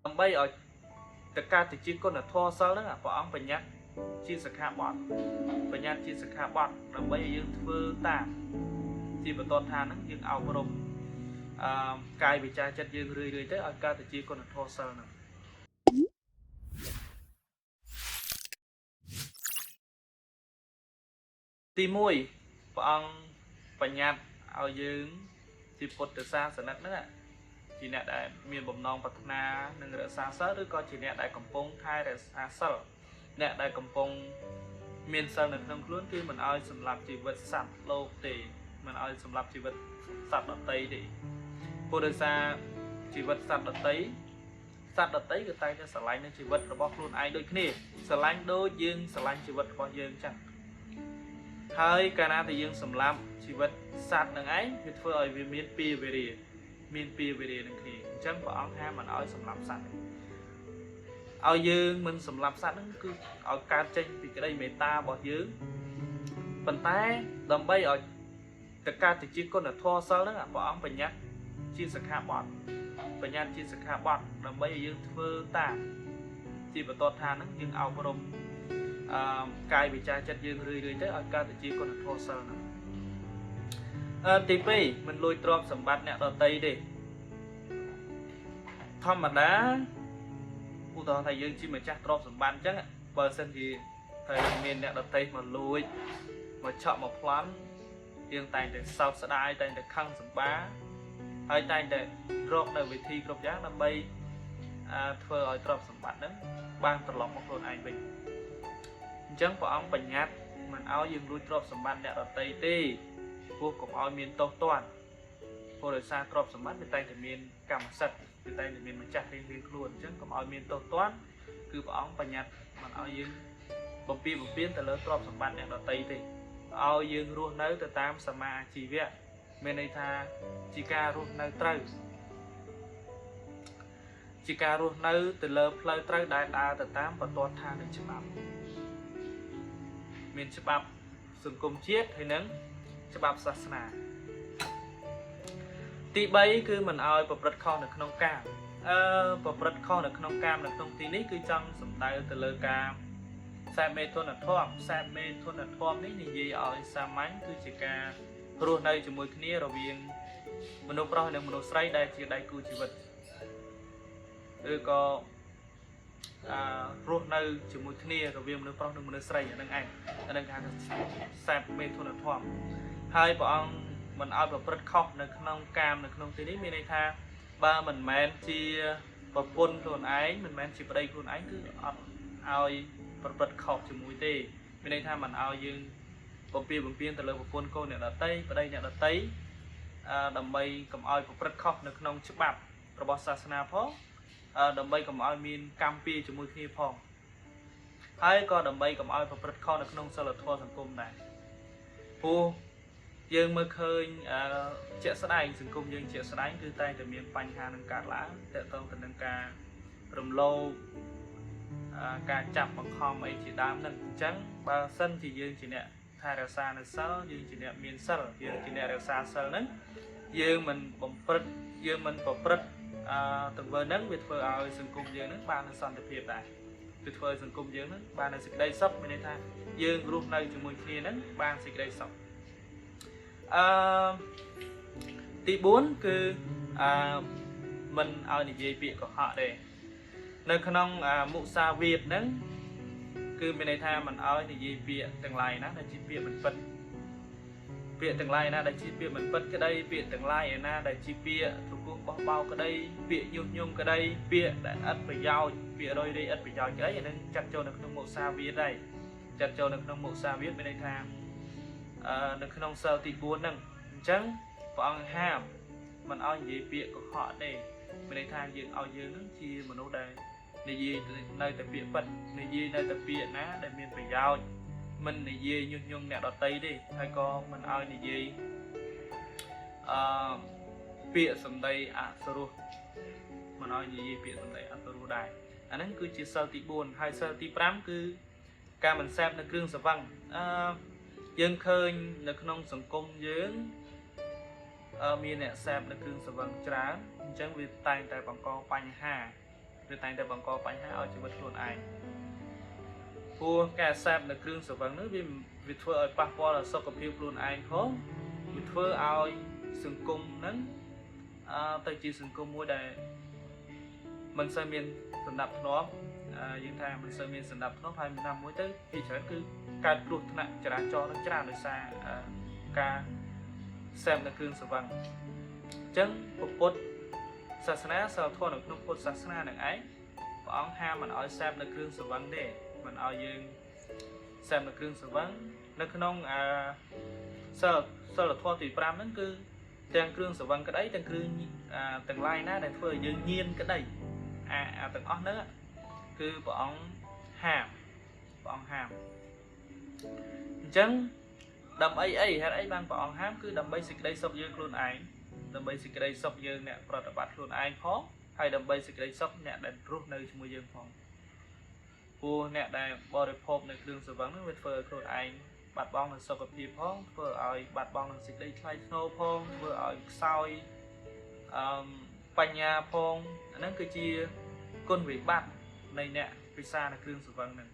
ដើម្បីឲ្យតកាតិជាគុណធម៌សិលហ្នឹងព្រះអង្គបញ្ញត្តិជាសិក្ខាបទដើម្បីឲ្យយើងធ្វើតាមជាបន្ទាត់ថាហ្នឹងយើងអប់រំកាយវិចារចិត្តយើងរឿយៗទៅឲ្យកើតទៅជាគុណធម៌សិលហ្នឹងទី1ព្រះអង្គបញ្ញត្តិឲ្យយើងជាពុទ្ធសាសនិកហ្នឹងជាអ្នកដែលមានបំណងប្រាថ្នានឹងរក្សាសិលឬក៏ជាអ្នកដែលកំពុងថែរក្សាសិលអ្នកដែលកំពុងមានសិលនៅក្នុងខ្លួនគឺមិនឲ្យសម្លាប់ជីវិតសត្វលោកទេមិនឲ្យសម្លាប់ជីវិតសត្វដទៃទេព្រោះដោយសារជីវិតសត្វដទៃគឺតែងតែស្រឡាញ់នឹងជីវិតរបស់ខ្លួនឯងដូចគ្នាស្រឡាញ់ដូចយើងស្រឡាញ់ជីវិតរបស់យើងចឹងហើយកាលណាដែលយើងសម្លាប់ជីវិតសត្វនឹងឯងវាធ្វើឲ្យវាមានពីវេរានឹងគ្នាអញ្ចឹងព្រះអង្គហាមមិនឲ្យសម្លាប់សត្វឲ្យយើងមិនសម្លាប់សត្វហ្នឹងគឺឲ្យកើតចេញពីក្តីមេត្តារបស់យើងប៉ុន្តែដើម្បីឲ្យទៅកើតទៅជាគុណធម៌សិលហ្នឹងព្រះអង្គបញ្ញត្តិជាសិក្ខាបទដើម្បីឲ្យយើងធ្វើតាមជាបន្ទាត់ថាហ្នឹងយើងអប់រំកាយវិចារចិត្តយើងរឿយៗទៅឲ្យកើតទៅជាគុណធម៌សិលហ្នឹងទី2មិនលួចទ្រព្យសម្បត្តិអ្នកដទៃទេធម្មតាឧទាហរណ៍ថាយើងជាម្ចាស់ទ្រព្យសម្បត្តិអញ្ចឹងបើសិនជាត្រូវមានអ្នកដទៃមកលួចមកឆក់មកប្លន់យើងតែងតែសោកស្ដាយតែងតែខឹងសម្បាហើយតែងតែរកនៅវិធីគ្រប់យ៉ាងដើម្បីធ្វើឲ្យទ្រព្យសម្បត្តិហ្នឹងបានត្រឡប់មកខ្លួនឯងវិញអញ្ចឹងព្រះអង្គបញ្ញត្តិមិនឲ្យយើងលួចទ្រព្យសម្បត្តិអ្នកដទៃទេព្រោះកុំឲ្យមានទោសទណ្ឌព្រោះដោយសារទ្រព្យសម្បត្តិវាតែងតែមានកម្មសិទ្ធិវាតែងតែមានម្ចាស់រៀងៗខ្លួនអញ្ចឹងកុំឲ្យមានទោសទណ្ឌគឺព្រះអង្គបញ្ញត្តិមិនឲ្យយើងបំពេញទៅលើទ្រព្យសម្បត្តិអ្នកដទៃទេឲ្យយើងរស់នៅទៅតាមសមាអាជីវៈមានន័យថាជាការរស់នៅត្រូវជាការរស់នៅទៅលើផ្លូវត្រូវដែលដើរទៅតាមបន្ទាត់ឋាននៃច្បាប់មានច្បាប់សង្គមជាតិហើយនឹងច្បាប់សាសនាទី3គឺមិនឲ្យប្រព្រឹត្តខុសនៅក្នុងកាមប្រព្រឹត្តខុសនៅក្នុងកាមនៅក្នុងទីនេះគឺចង់សំដៅទៅលើការខ្សែមេធនធម៌នេះនិយាយឲ្យសាមញ្ញគឺជាការរស់នៅជាមួយគ្នារវាងមនុស្សប្រុសនិងមនុស្សស្រីដែលជាដៃគូជីវិតឬក៏រស់នៅជាមួយគ្នារវាងមនុស្សប្រុសនិងមនុស្សស្រីហ្នឹងឯងអានឹងគេហៅថាខ្សែមេធនធម៌ហើយព្រះអង្គមិនឲ្យប្រព្រឹត្តខុសនៅក្នុងកាមនៅក្នុងទីនេះមានន័យថាបើមិនមែនជាប្រពន្ធខ្លួនឯងមិនមែនជាប្តីខ្លួនឯងគឺអត់ឲ្យប្រព្រឹត្តខុសជាមួយទេមានន័យថាមិនឲ្យយើងបំពេញទៅលើប្រពន្ធកូនអ្នកដទៃប្តីអ្នកដទៃដើម្បីកុំឲ្យប្រព្រឹត្តខុសនៅក្នុងច្បាប់របស់សាសនាផងដើម្បីកុំឲ្យមានកម្មពៀជាមួយគ្នាផងហើយក៏ដើម្បីកុំឲ្យប្រព្រឹត្តខុសនៅក្នុងសិលធម៌សង្គមដែរព្រោះយើងមើលឃើញជាក់ស្ដែងសង្គមយើងជាក់ស្ដែងគឺតែងតែមានបញ្ហានឹងកើតឡើងទាក់ទងទៅនឹងការរំលោភការចាប់បង្ខំអីជាដើមហ្នឹងអញ្ចឹងបើសិនជាយើងជាអ្នកថែរក្សានៅសិលយើងជាអ្នកមានសិលយើងជាអ្នករក្សាសិលហ្នឹងយើងមិនប្រព្រឹត្តទង្វើហ្នឹងវាធ្វើឲ្យសង្គមយើងហ្នឹងបាននូវសន្តិភាពដែរវាធ្វើឲ្យសង្គមយើងហ្នឹងបាននូវសេចក្តីសុខមានន័យថាយើងរស់នៅជាមួយគ្នាហ្នឹងបានសេចក្តីសុខទី4គឺមិនឲ្យនិយាយពាក្យកុហកទេនៅក្នុងមុសាវាទហ្នឹងគឺមានន័យថាមិនឲ្យនិយាយពាក្យទាំងឡាយណាដែលជាពាក្យមិនពិតពាក្យទាំងឡាយណាដែលជាពាក្យមិនពិតក្តីពាក្យទាំងឡាយឯណាដែលជាពាក្យទ្រគោះបោះបោក្តីពាក្យញុះញង់ក្តីពាក្យដែលឥតប្រយោជន៍ពាក្យរយរាយឥតប្រយោជន៍ក្តីអានឹងចាត់ចូលនៅក្នុងមុសាវាទដែរចាត់ចូលនៅក្នុងមុសាវាទមានន័យថានៅក្នុងសិលទី4ហ្នឹងអញ្ចឹងព្រះអង្គហាមមិនឲ្យនិយាយពាក្យកុហកទេមានន័យថាយើងឲ្យយើងហ្នឹងជាមនុស្សដែលនិយាយនៅតែពាក្យពិតនិយាយនៅតែពាក្យណាដែលមានប្រយោជន៍មិននិយាយញុះញង់អ្នកដទៃទេហើយក៏មិនឲ្យនិយាយពាក្យសម្ដីអសុរោះមិនឲ្យនិយាយពាក្យសម្ដីអសុរោះដែរអាហ្នឹងគឺជាសិលទី4ហើយសិលទី5គឺការមិនសេពនៅគ្រឿងស្រវឹងយើងឃើញនៅក្នុងសង្គមយើងមានអ្នកសេពនៅគ្រឿងស្រវឹងច្រើនអញ្ចឹងវាតែងតែបង្កបញ្ហា វាតែងតែបង្កបញ្ហាឲ្យជីវិតខ្លួនឯងព្រោះការសាបនៅគ្រឿងស្រវឹងនោះវាធ្វើឲ្យប៉ះពាល់ដល់សុខភាពខ្លួនឯងផងវាធ្វើឲ្យសង្គមហ្នឹងទៅជាសង្គមមួយដែលមិនសូវមានសណ្ដាប់ធ្នាប់យើងថាមិនសូវមានសណ្ដាប់ធ្នាប់ហើយមួយណាមួយទៅពីច្រើនគឺកើតគ្រោះថ្នាក់ចរាចរណ៍នឹងច្រើនដោយសារការសាបនៅគ្រឿងស្រវឹងអញ្ចឹងពុទ្ធសាសនាសិលធម៌នៅក្នុងពុទ្ធសាសនានឹងឯងព្រះអង្គហាមមិនឲ្យសាបនៅគ្រឿងស្រវឹងទេមិនឲ្យយើងសាបនៅគ្រឿងស្រវឹងនៅក្នុងសិលធម៌ទី5ហ្នឹងគឺទាំងគ្រឿងស្រវឹងក្តីទាំងគ្រឿងទាំងឡាយណាដែលធ្វើឲ្យយើងញៀនក្តីទាំងអស់ហ្នឹងគឺព្រះអង្គហាមអញ្ចឹងដើម្បីអីហេតុអីបានព្រះអង្គហាមគឺដើម្បីសេចក្តីសុខយើងខ្លួនឯងដើម្បីសេចក្តីសុខយើងអ្នកប្រតិបត្តិខ្លួនឯងផងហើយដើម្បីសេចក្តីសុខអ្នកដែលរស់នៅជាមួយយើងផងព្រោះអ្នកដែលបរិភោគនៅគ្រឿងស្រវឹងហ្នឹងវាធ្វើឲ្យខ្លួនឯងបាត់បង់នូវសុខភាពផងធ្វើឲ្យបាត់បង់នូវសេចក្តីថ្លៃថ្នូរផងធ្វើឲ្យខ្សោយបញ្ញាផងអាហ្នឹងគឺជាគុណវិបត្តិនៃអ្នកពិសានៅគ្រឿងស្រវឹងហ្នឹង